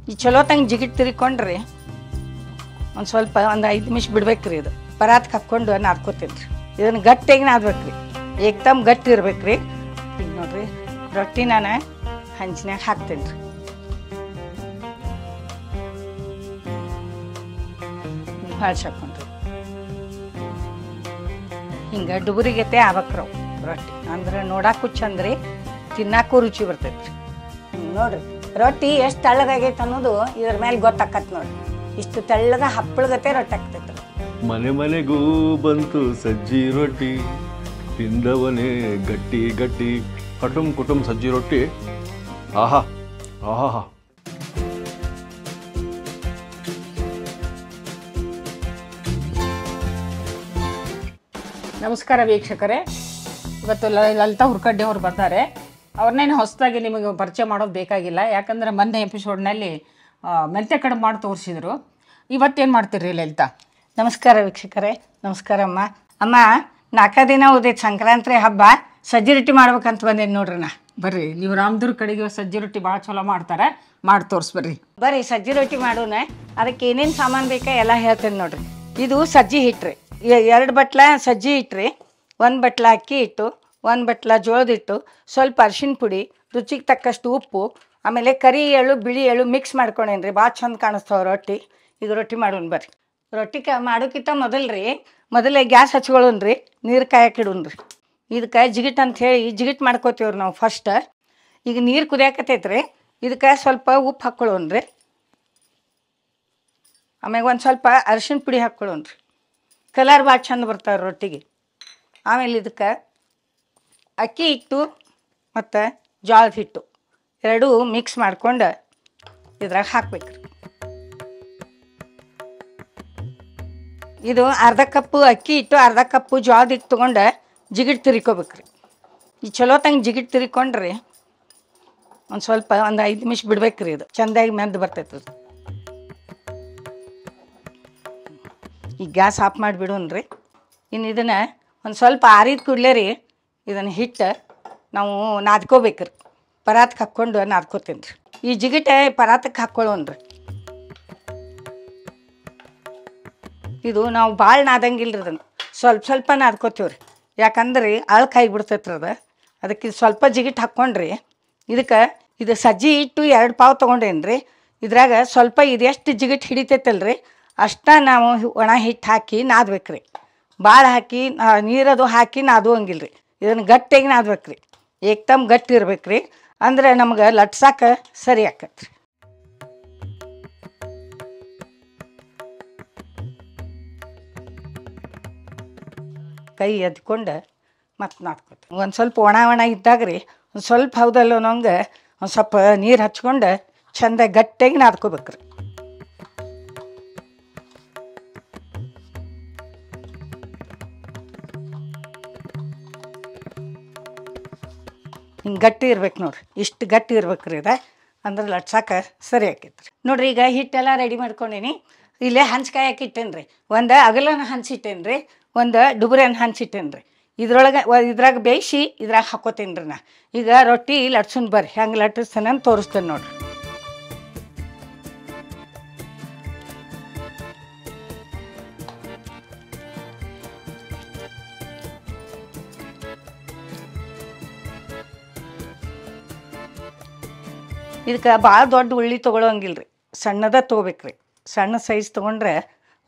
ಈ ಚಲೋ ತಂಗೆ ಜಿಗಿಟ್ ತಿರ್ಕೊಂಡ್ರಿ ಒಂದು ಸ್ವಲ್ಪ ಒಂದು 5 ನಿಮಿಷ ಬಿಡ್ಬೇಕ್ರಿ. ಇದು ಪರಾತ್ಗೆ ಹಾಕ್ಕೊಂಡು ನಾದ್ಕೋತೀನಿ ರೀ. ಇದನ್ನು ಗಟ್ಟಿಯಾಗಿ ನಾದ್ಬೇಕ್ರಿ, ಏಕ್ದಮ್ ಗಟ್ಟಿ ಇರ್ಬೇಕ್ರಿ. ಈಗ ನೋಡ್ರಿ ರೊಟ್ಟಿ ನಾನು ಹಂಚಿನಾಗ ಹಾಕ್ತೀನಿ ರೀ. ಹಾಳ್ಸಾಕೊಂಡ್ರಿ ಹಿಂಗೆ ಡುಬುರಿಗತೆ ಆಗ್ಬೇಕ್ರವು ರೊಟ್ಟಿ. ಅಂದ್ರೆ ನೋಡಕ್ಕೂ ಚಂದ್ರಿ, ತಿನ್ನಾಕೂ ರುಚಿ ಬರ್ತೈತ್ರಿ. ನೋಡ್ರಿ ರೊಟ್ಟಿ ಎಷ್ಟು ತೆಳ್ಳಗಾಗೈತೆ ಅನ್ನೋದು ಇದ್ರ ಮೇಲೆ ಗೊತ್ತಾಕತ್ ನೋಡ್ರಿ. ಇಷ್ಟು ತೆಳ್ಳಗ ಹಪ್ಪಳಗತೆ ರೊಟ್ಟಿ ಆಗ್ತೈತ್ರಿ. ಮನೆ ಮನೆಗೂ ಬಂತು ಸಜ್ಜಿ ರೊಟ್ಟಿ, ತಿಂದವನೇ ಗಟ್ಟಿ ಗಟ್ಟಿ. ಕಟುಮ್ ಕುಟುಂಬ ಸಜ್ಜಿ ರೊಟ್ಟಿ, ಆಹಾ ಆಹಾ. ನಮಸ್ಕಾರ ವೀಕ್ಷಕರೇ, ಇವತ್ತು ಲಲಿತಾ ಹುರ್ಕಡ್ಡೆ ಅವ್ರು ಬರ್ತಾರೆ. ಅವ್ರನ್ನೇನು ಹೊಸದಾಗಿ ನಿಮಗೆ ಪರಿಚಯ ಮಾಡೋದು ಬೇಕಾಗಿಲ್ಲ, ಯಾಕಂದ್ರೆ ಮೊನ್ನೆ ಎಪಿಸೋಡ್ನಲ್ಲಿ ಮೆಂತ್ಯ ಕಡುಬು ಮಾಡಿ ತೋರಿಸಿದ್ರು. ಇವತ್ತೇನು ಮಾಡ್ತೀರಿ ಲಲಿತಾ? ನಮಸ್ಕಾರ ವೀಕ್ಷಕರೇ, ನಮಸ್ಕಾರ ಅಮ್ಮ. ಅಮ್ಮ 4 ದಿನ ಉದೈತೆ ಸಂಕ್ರಾಂತಿ ಹಬ್ಬ, ಸಜ್ಜಿ ರೊಟ್ಟಿ ಮಾಡ್ಬೇಕಂತ ಬಂದೇನಿ ನೋಡ್ರಿ. ನಾ ಬರ್ರಿ, ನೀವು ರಾಮದುರ್ಗ ಕಡೆಗೆ ಸಜ್ಜಿ ರೊಟ್ಟಿ ಭಾಳ ಚಲೋ ಮಾಡ್ತಾರೆ, ಮಾಡಿ ತೋರಿಸ್ಬರ್ರಿ. ಬರ್ರಿ ಸಜ್ಜಿ ರೊಟ್ಟಿ ಮಾಡೋಣ. ಅದಕ್ಕೆ ಏನೇನು ಸಾಮಾನು ಬೇಕಾ ಎಲ್ಲ ಹೇಳ್ತೇನೆ ನೋಡ್ರಿ. ಇದು ಸಜ್ಜಿ ಹಿಟ್ರಿ, 2 ಬಟ್ಲ ಸಜ್ಜಿ ಹಿಟ್ರಿ, 1 ಬಟ್ಲ ಅಕ್ಕಿ ಹಿಟ್ಟು, 1 ಬಟ್ಲ ಜೋಳದ ಹಿಟ್ಟು, ಸ್ವಲ್ಪ ಅರಿಶಿನ ಪುಡಿ, ರುಚಿಗೆ ತಕ್ಕಷ್ಟು ಉಪ್ಪು, ಆಮೇಲೆ ಕರಿ ಎಳ್ಳು ಬಿಳಿ ಎಳ್ಳು ಮಿಕ್ಸ್ ಮಾಡ್ಕೊಂಡೇನ್ರಿ. ಭಾಳ ಚಂದ ಕಾಣಿಸ್ತಾವೆ ರೊಟ್ಟಿ. ಈಗ ರೊಟ್ಟಿ ಮಾಡೋಣ ಬರ್ರಿ. ರೊಟ್ಟಿ ಮಾಡೋಕ್ಕಿಂತ ಮೊದಲೇ ಗ್ಯಾಸ್ ಹಚ್ಕೊಳ್ಳೋಣ್ರಿ, ನೀರು ಕಾಯಕ್ಕೆ ಇಡೋಣ್ರಿ. ಇದಕ್ಕೆ ಜಿಗಿಟ್ ಅಂಥೇಳಿ ಜಿಗಿಟ್ ಮಾಡ್ಕೋತೀವ್ರಿ ನಾವು ಫಸ್ಟ್. ಈಗ ನೀರು ಕುದಿಯಾಕತ್ತೈತ್ರಿ, ಇದಕ್ಕೆ ಸ್ವಲ್ಪ ಉಪ್ಪು ಹಾಕ್ಕೊಳ್ಳೋಣ್ರಿ. ಆಮ್ಯಾಗ ಒಂದು ಸ್ವಲ್ಪ ಅರಿಶಿನ ಪುಡಿ ಹಾಕ್ಕೊಳ್ಳೋಣ್ರಿ, ಕಲರ್ ಭಾಳ ಚಂದ ಬರ್ತಾವೆ ರೊಟ್ಟಿಗೆ. ಆಮೇಲೆ ಇದಕ್ಕೆ ಅಕ್ಕಿ ಹಿಟ್ಟು ಮತ್ತು ಜೋಳದ ಹಿಟ್ಟು ಎರಡೂ ಮಿಕ್ಸ್ ಮಾಡ್ಕೊಂಡು ಇದ್ರಾಗ ಹಾಕ್ಬೇಕ್ರಿ. ಇದು ಅರ್ಧ ಕಪ್ಪು ಅಕ್ಕಿ ಹಿಟ್ಟು, ಅರ್ಧ ಕಪ್ಪು ಜೋಳದ ಹಿಟ್ಟು ತೊಗೊಂಡು ಜಿಗಿಟ್ ತಿರ್ಕೋಬೇಕ್ರಿ. ಈ ಚಲೋ ತಂಗೆ ಜಿಗಿಟ್ ತಿರ್ಕೊಂಡ್ರಿ ಒಂದು 5 ನಿಮಿಷ ಬಿಡ್ಬೇಕ್ರಿ. ಇದು ಚೆಂದಾಗಿ ಮೆಂದು ಬರ್ತೈತೆ. ಈಗ ಗ್ಯಾಸ್ ಆಫ್ ಮಾಡಿಬಿಡೋಣ್ರಿ. ಇನ್ನು ಇದನ್ನು ಒಂದು ಸ್ವಲ್ಪ ಆರಿದ ಕೂಡಲೇ ರೀ ಇದನ್ನು ಹಿಟ್ಟು ನಾವು ನಾದ್ಕೋಬೇಕ್ರಿ. ಪರಾತ್ಗೆ ಹಾಕ್ಕೊಂಡು ನಾದ್ಕೋತೀನಿ ರೀ. ಈ ಜಿಗಿಟ ಪರಾತಕ್ಕೆ ಹಾಕ್ಕೊಳ್ಳೋಣ್ರಿ. ಇದು ನಾವು ಭಾಳ ನಾದಂಗಿಲ್ಲ ರೀ, ಅದನ್ನು ಸ್ವಲ್ಪ ನಾದ್ಕೋತೀವಿ ರೀ. ಯಾಕಂದ್ರೆ ಅಳ್ಕಾಯಿಬಿಡ್ತೈತ್ರಿ ಅದು. ಅದಕ್ಕೆ ಸ್ವಲ್ಪ ಜಿಗಿಟ್ ಹಾಕ್ಕೊಂಡ್ರಿ. ಇದಕ್ಕೆ ಇದು ಸಜ್ಜಿ ಹಿಟ್ಟು 2 ಪಾವು ತೊಗೊಂಡೇನಿ ರೀ. ಇದ್ರಾಗ ಸ್ವಲ್ಪ ಇದು ಎಷ್ಟು ಜಿಗಿಟ್ ಹಿಡಿತೈತಲ್ರಿ ಅಷ್ಟ ನಾವು ಒಣ ಹಿಟ್ಟು ಹಾಕಿ ನಾದ್ಬೇಕ್ರಿ. ಭಾಳ ಹಾಕಿ ನೀರದು ಹಾಕಿ ನಾದುವಂಗಿಲ್ಲ ರೀ. ಇದನ್ನು ಗಟ್ಟಿಯಾಗಿ ನಾದ್ಬೇಕ್ರಿ, ಏಕ್ದಮ್ ಗಟ್ಟಿ ಇರ್ಬೇಕ್ರಿ. ಅಂದ್ರೆ ನಮ್ಗೆ ಲಟ್ಸಾಕ ಸರಿ ಆಕತ್ರಿ. ಕೈ ಎದ್ಕೊಂಡು ಮತ್ತೆ ನಾದ್ಕೊತೀವಿ. ಒಂದು ಸ್ವಲ್ಪ ಒಣ ಇದ್ದಾಗ ರೀ ಒಂದು ಸ್ವಲ್ಪ ಹೌದಲ್ಲ ಅನ್ನೋಂಗೆ ಒಂದು ಸ್ವಲ್ಪ ನೀರು ಹಚ್ಕೊಂಡು ಚೆಂದ ಗಟ್ಟಿಯಾಗಿ ನಾದ್ಕೋಬೇಕ್ರಿ. ಹಿಂಗೆ ಗಟ್ಟಿ ಇರ್ಬೇಕು ನೋಡ್ರಿ, ಇಷ್ಟು ಗಟ್ಟಿ ಇರ್ಬೇಕ್ರಿ ಇದು. ಅಂದ್ರೆ ಲಟ್ಸಾಕ ಸರಿ ಆಕೈತ್ರಿ. ನೋಡ್ರಿ ಈಗ ಹಿಟ್ಟೆಲ್ಲ ರೆಡಿ ಮಾಡ್ಕೊಂಡೀನಿ. ಇಲ್ಲೇ ಹಂಚ್ಕಾಯಿ ಹಾಕಿಟ್ಟೇನಿ ರೀ. ಒಂದು ಅಗಲನ ಹಂಚಿಟ್ಟೇನಿ ರೀ, ಒಂದು ಡುಬುರಿಯನ್ನು ಹಂಚಿಟ್ಟೇನಿ ರೀ. ಇದ್ರಾಗ ಬೇಯಿಸಿ ಇದ್ರಾಗ ಹಾಕೋತೀನಿ ರೀ. ನಾ ಈಗ ರೊಟ್ಟಿ ಲಟ್ಸೋನ್ ಬರ್ರಿ, ಹೆಂಗೆ ಲಟ್ಟಿಸ್ತೇನೆ ಅಂತ ತೋರಿಸ್ತೇನೆ ನೋಡ್ರಿ. ಇದಕ್ಕೆ ಭಾಳ ದೊಡ್ಡ ಉಳ್ಳಿ ತೊಗೊಳಂಗಿಲ್ಲ ರೀ, ಸಣ್ಣದ ತೊಗೋಬೇಕ್ರಿ. ಸಣ್ಣ ಸೈಜ್ ತೊಗೊಂಡ್ರೆ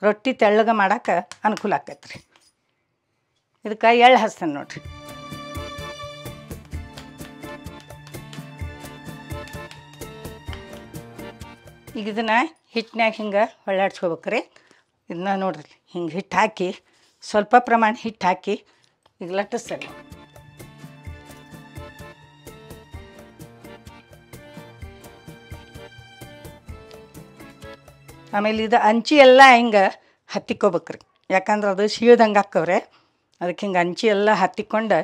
ರೊಟ್ಟಿ ತೆಳ್ಳಗೆ ಮಾಡೋಕೆ ಅನುಕೂಲ ಆಕೈತೆ ರೀ. ಇದಕ್ಕೆ ಎಳ್ಳು ಹಚ್ತೇನೆ ನೋಡ್ರಿ. ಈಗ ಇದನ್ನು ಹಿಟ್ಟಿನಾಗ ಹಿಂಗೆ ಹೊಳ್ಳಾಡ್ಸ್ಕೋಬೇಕ್ರಿ. ಇದನ್ನ ನೋಡ್ರಿ ಹಿಂಗೆ ಹಿಟ್ಟು ಹಾಕಿ ಸ್ವಲ್ಪ ಪ್ರಮಾಣ ಹಿಟ್ಟು ಹಾಕಿ ಈಗ ಲಟ್ಟಿಸ್ತೇನೆ. ಆಮೇಲೆ ಇದು ಅಂಚಿ ಎಲ್ಲ ಹಿಂಗೆ ಹತ್ತಿಕೋಬೇಕ್ರಿ, ಯಾಕಂದ್ರೆ ಅದು ಸೀಳ್ದಂಗೆ ಹಾಕವ್ರೆ. ಅದಕ್ಕೆ ಹಿಂಗೆ ಅಂಚಿ ಎಲ್ಲ ಹತ್ತಿಕೊಂಡು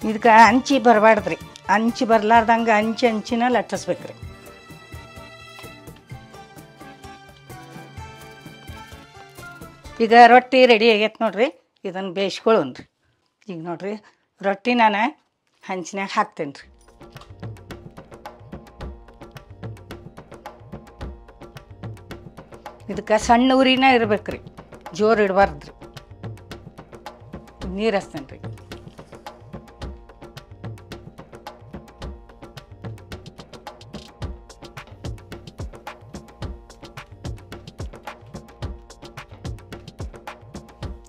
ಇದಕ್ಕೆ ಅಂಚಿ ಬರಬಾರ್ದ್ರಿ. ಅಂಚಿ ಬರ್ಲಾರ್ದಂಗೆ ಅಂಚಿನ ಲಟ್ಟಿಸ್ಬೇಕ್ರಿ. ಈಗ ರೊಟ್ಟಿ ರೆಡಿ ಆಗೈತೆ ನೋಡ್ರಿ, ಇದನ್ನು ಬೇಯಿಸ್ಕೊಳ್ಳೋಣ್ರಿ. ಈಗ ನೋಡ್ರಿ ರೊಟ್ಟಿ ನಾನು ಹಂಚಿನಾಗ ಹಾಕ್ತೇನೆ ರೀ. ಇದಕ್ಕೆ ಸಣ್ಣ ಉರಿನ ಇರ್ಬೇಕು ರೀ, ಜೋರು ಇಡಬಾರ್ದು ರೀ. ನೀರು ಹಚ್ತೇನೆ ರೀ.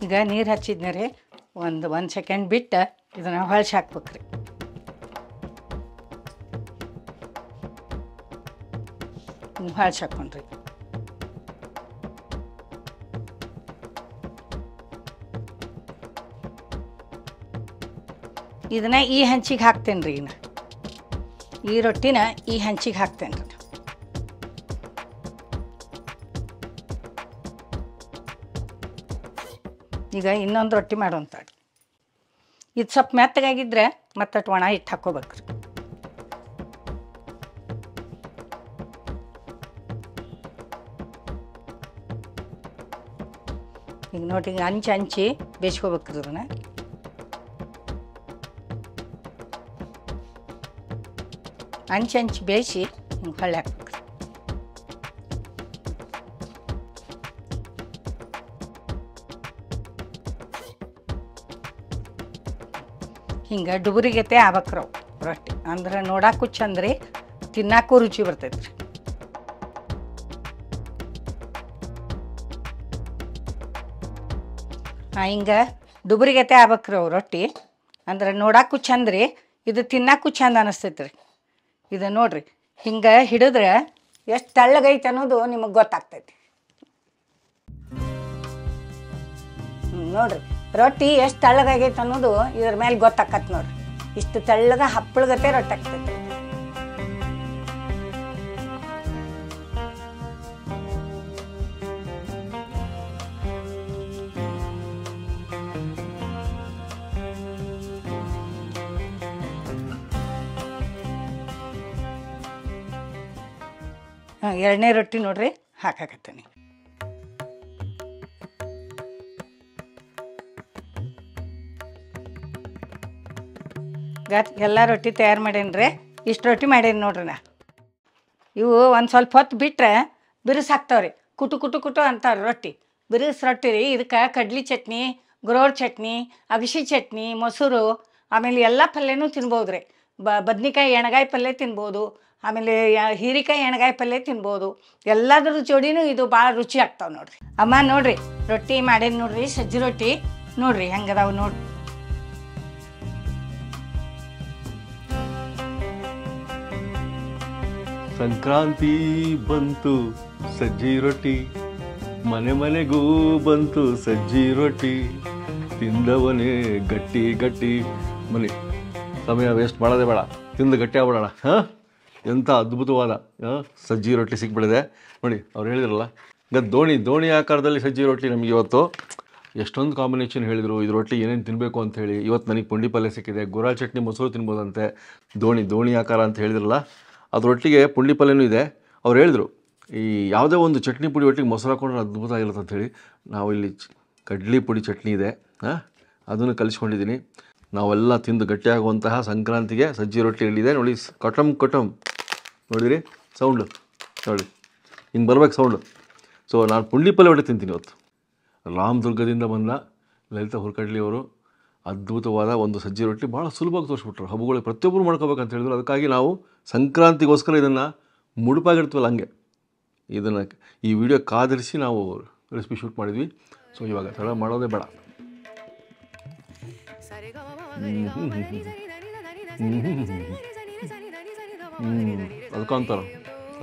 ಈಗ ನೀರು ಹಚ್ಚಿದ್ನ ರೀ, ಒಂದು ಸೆಕೆಂಡ್ ಬಿಟ್ಟು ಇದನ್ನು ಹೊಳ್ಸಿ ಹಾಕ್ಬೇಕು ರೀ. ಹೊಳ್ಸಿ ಹಾಕ್ಕೊಂಡ್ರಿ. ಇದನ್ನ ಈ ಹಂಚಿಗೆ ಹಾಕ್ತೇನೆ ರೀ. ಈ ರೊಟ್ಟಿನ ಈ ಹಂಚಿಗೆ ಹಾಕ್ತೇನೆ ರೀ. ಈಗ ಇನ್ನೊಂದು ರೊಟ್ಟಿ ಮಾಡೋಂತ. ಇದು ಸ್ವಲ್ಪ ಮೆತ್ತಗಾಗಿದ್ರೆ ಮತ್ತಟ್ಟು ಒಣ ಹಿಟ್ಟು ಹಾಕ್ಕೋಬೇಕ್ರಿ. ಈಗ ನೋಡಿ, ಈಗ ಹಂಚಿ ಬೇಯಿಸ್ಕೋಬೇಕ್ರಿ ಅದನ್ನು. ಹಂಚಿ ಬೇಯಿಸಿ ಹಿಂಗೆ ಹೊಳ್ಳಿ ಹಾಕ್ಬೇಕ್ರಿ. ಹಿಂಗೆ ಡುಬುರಿಗತೆ ಆಗ್ಬೇಕ್ರಿ ಅವು ರೊಟ್ಟಿ. ಅಂದ್ರೆ ನೋಡಕ್ಕೂ ಚಂದ ರೀ, ತಿನ್ನಕ್ಕೂ ರುಚಿ ಬರ್ತೈತೆ ರೀ. ಹಿಂಗೆ ಡುಬುರಿಗತೆ ಆಗ್ಬೇಕ್ರಿ ಅವು ರೊಟ್ಟಿ. ಅಂದ್ರೆ ನೋಡಕ್ಕೂ ಚಂದ ರೀ, ಇದು ತಿನ್ನಕ್ಕೂ ಚಂದ ಅನ್ನಿಸ್ತೈತೆ ರೀ. ಇದು ನೋಡ್ರಿ, ಹಿಂಗೆ ಹಿಡಿದ್ರೆ ಎಷ್ಟು ತೆಳ್ಳಗೈತೆ ಅನ್ನೋದು ನಿಮಗೆ ಗೊತ್ತಾಗ್ತೈತಿ. ನೋಡ್ರಿ ರೊಟ್ಟಿ ಎಷ್ಟು ತೆಳ್ಳಗಾಗೈತೆ ಅನ್ನೋದು ಇದ್ರ ಮೇಲೆ ಗೊತ್ತಾಕತ್ ನೋಡ್ರಿ. ಇಷ್ಟು ತೆಳ್ಳಗ ಹಪ್ಪಳಗತೆ ರೊಟ್ಟಿ ಆಗ್ತೈತಿ. ಎರಡನೇ ರೊಟ್ಟಿ ನೋಡ್ರಿ ಹಾಕಾಕತ್ತೀನಿ. ಎಲ್ಲ ರೊಟ್ಟಿ ತಯಾರು ಮಾಡೇನಿ ರೀ. ಇಷ್ಟು ರೊಟ್ಟಿ ಮಾಡೇನಿ ನೋಡ್ರಿ ನಾ. ಇವು ಒಂದು ಸ್ವಲ್ಪ ಹೊತ್ತು ಬಿಟ್ಟರೆ ಬಿರುಸು ಹಾಕ್ತಾವ್ರಿ. ಕುಟು ಕುಟು ಕುಟು ಅಂತಾವ್ರಿ ರೊಟ್ಟಿ. ಬಿರುಸು ರೊಟ್ಟಿ ರೀ. ಇದಕ್ಕೆ ಕಡ್ಲಿ ಚಟ್ನಿ, ಗುರೋಳ್ ಚಟ್ನಿ, ಅಗಸಿ ಚಟ್ನಿ, ಮೊಸರು, ಆಮೇಲೆ ಎಲ್ಲ ಪಲ್ಯನೂ ತಿನ್ಬೋದು ರೀ. ಬದ್ನಿಕಾಯಿ ಎಣ್ಗಾಯಿ ಪಲ್ಯ ತಿನ್ಬೋದು, ಆಮೇಲೆ ಹೀರಿಕಾಯಿ ಎಣ್ಗಾಯಿ ಪಲ್ಯ ತಿನ್ಬೋದು. ಎಲ್ಲದ್ರ ಜೋಡಿನೂ ಇದು ಭಾಳ ರುಚಿ ಆಗ್ತಾವೆ ನೋಡ್ರಿ. ಅಮ್ಮ ನೋಡ್ರಿ ರೊಟ್ಟಿ ಮಾಡೇನಿ ನೋಡ್ರಿ, ಸಜ್ಜಿ ರೊಟ್ಟಿ ನೋಡ್ರಿ ಹೆಂಗದಾವು ನೋಡ್ರಿ. ಸಂಕ್ರಾಂತಿ ಬಂತು ಸಜ್ಜಿ ರೊಟ್ಟಿ, ಮನೆ ಮನೆಗೂ ಬಂತು ಸಜ್ಜಿ ರೊಟ್ಟಿ, ತಿಂದವನೇ ಗಟ್ಟಿ ಗಟ್ಟಿ. ಮನೆ ಸಮಯ ವೇಸ್ಟ್ ಮಾಡೋದೇ ಬೇಡ, ತಿಂದು ಗಟ್ಟಿ ಆಗ್ಬಿಡೋಣ. ಹಾಂ, ಎಂಥ ಅದ್ಭುತವಾದ ಸಜ್ಜಿ ರೊಟ್ಟಿ ಸಿಕ್ಬಿಡಿದೆ ನೋಡಿ. ಅವ್ರು ಹೇಳಿದ್ರಲ್ಲ ಈಗ ದೋಣಿ ಆಕಾರದಲ್ಲಿ ಸಜ್ಜಿ ರೊಟ್ಟಿ. ನಮಗೆ ಇವತ್ತು ಎಷ್ಟೊಂದು ಕಾಂಬಿನೇಷನ್ ಹೇಳಿದರು. ಇದು ರೊಟ್ಟಿ ಏನೇನು ತಿನ್ನಬೇಕು ಅಂತ ಹೇಳಿ. ಇವತ್ತು ನನಗೆ ಪುಂಡಿ ಪಲ್ಯ ಸಿಕ್ಕಿದೆ, ಗುರಾಳ್ ಚಟ್ನಿ, ಮೊಸರು ತಿನ್ಬೋದಂತೆ. ದೋಣಿ ಆಕಾರ ಅಂತ ಹೇಳಿದ್ರಲ್ಲ, ಅದರೊಟ್ಟಿಗೆ ಪುಂಡಿ ಪಲ್ಯನೂ ಇದೆ. ಅವ್ರು ಹೇಳಿದ್ರು ಈ ಯಾವುದೇ ಒಂದು ಚಟ್ನಿ ಪುಡಿ ಒಟ್ಟಿಗೆ ಮೊಸರು ಹಾಕೊಂಡ್ರೆ ಅದ್ಭುತ ಆಗಿರುತ್ತೆ ಅಂಥೇಳಿ. ನಾವು ಇಲ್ಲಿ ಕಡ್ಲಿ ಪುಡಿ ಚಟ್ನಿ ಇದೆ, ಅದನ್ನು ಕಲಿಸ್ಕೊಂಡಿದ್ದೀನಿ. ನಾವೆಲ್ಲ ತಿಂದು ಗಟ್ಟಿಯಾಗುವಂತಹ ಸಂಕ್ರಾಂತಿಗೆ ಸಜ್ಜಿ ರೊಟ್ಟಿ ಇಲ್ಲಿದೆ ನೋಡಿ. ಕಟಮ್ ನೋಡಿರಿ ಸೌಂಡು ನೋಡಿ, ಹಿಂಗೆ ಬರ್ಬೇಕು ಸೌಂಡು. ಸೊ ನಾನು ಪುಂಡಿ ಪಲ್ಯ ಒಟ್ಟು ತಿಂತೀನಿ ಇವತ್ತು. ರಾಮದುರ್ಗದಿಂದ ಬಂದ ಲಲಿತಾ ಹುರ್ಕಡ್ಲಿಯವರು ಅದ್ಭುತವಾದ ಒಂದು ಸಜ್ಜಿ ರೊಟ್ಟಿ ಭಾಳ ಸುಲಭವಾಗಿ ತೋರಿಸ್ಬಿಟ್ರು. ಹಬ್ಬಗಳು ಪ್ರತಿಯೊಬ್ಬರು ಮಾಡ್ಕೋಬೇಕಂತ ಹೇಳಿದ್ರು. ಅದಕ್ಕಾಗಿ ನಾವು ಸಂಕ್ರಾಂತಿಗೋಸ್ಕರ ಇದನ್ನು ಮುಡುಪಾಗಿರ್ತೀವಲ್ಲ ಹಂಗೆ ಇದನ್ನು ಈ ವಿಡಿಯೋ ಕಾದಿರಿಸಿ ನಾವು ರೆಸಿಪಿ ಶೂಟ್ ಮಾಡಿದ್ವಿ. ಸೊ ಇವಾಗ ತಡ ಮಾಡೋದೇ ಬೇಡ. ಅದಕ್ಕಂತಾರ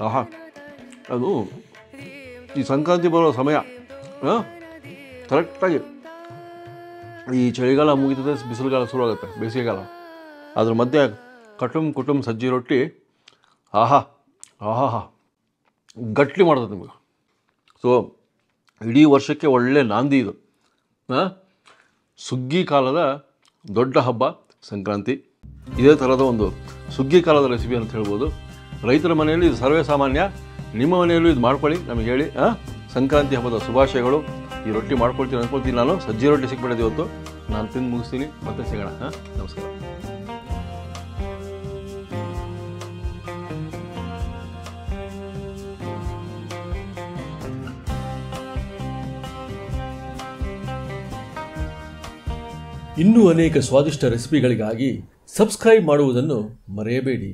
ಆಹಾ, ಅದು ಈ ಸಂಕ್ರಾಂತಿ ಬರೋ ಸಮಯ ಕರೆಕ್ಟಾಗಿ ಈ ಚಳಿಗಾಲ ಮುಗಿತದೆ, ಬಿಸಿಲುಗಾಲ ಶುರುವಾಗುತ್ತೆ, ಬೇಸಿಗೆಗಾಲ. ಅದ್ರ ಮಧ್ಯೆ ಕುಟುಂಬ ಸಜ್ಜಿ ರೊಟ್ಟಿ ಆಹಾ ಗಟ್ಟಿ ಮಾಡ್ತದೆ ನಿಮಗೆ. ಸೊ ಇಡೀ ವರ್ಷಕ್ಕೆ ಒಳ್ಳೆ ನಾಂದಿ ಇದು. ಸುಗ್ಗಿ ಕಾಲದ ದೊಡ್ಡ ಹಬ್ಬ ಸಂಕ್ರಾಂತಿ. ಇದೇ ಥರದ ಒಂದು ಸುಗ್ಗಿ ಕಾಲದ ರೆಸಿಪಿ ಅಂತ ಹೇಳ್ಬೋದು. ರೈತರ ಮನೆಯಲ್ಲಿ ಇದು ಸರ್ವೇ ಸಾಮಾನ್ಯ. ನಿಮ್ಮ ಮನೆಯಲ್ಲೂ ಇದು ಮಾಡ್ಕೊಳ್ಳಿ, ನಮಗೆ ಹೇಳಿ. ಸಂಕ್ರಾಂತಿ ಹಬ್ಬದ ಶುಭಾಶಯಗಳು. ಈ ರೊಟ್ಟಿ ಮಾಡ್ಕೊಳ್ತೀನಿ ಅಂದ್ಕೊಳ್ತೀನಿ ನಾನು. ಸಜ್ಜಿ ರೊಟ್ಟಿ ಸಿಕ್ಬಿಡೋದು ಇವತ್ತು. ನಾನು ತಿಂದು ಮುಗಿಸ್ತೀನಿ, ಮತ್ತೆ ಸಿಗೋಣ. ಹಾಂ, ನಮಸ್ಕಾರ. ಇನ್ನೂ ಅನೇಕ ಸ್ವಾದಿಷ್ಟ ರೆಸಿಪಿಗಳಿಗಾಗಿ ಸಬ್ಸ್ಕ್ರೈಬ್ ಮಾಡುವುದನ್ನು ಮರೆಯಬೇಡಿ.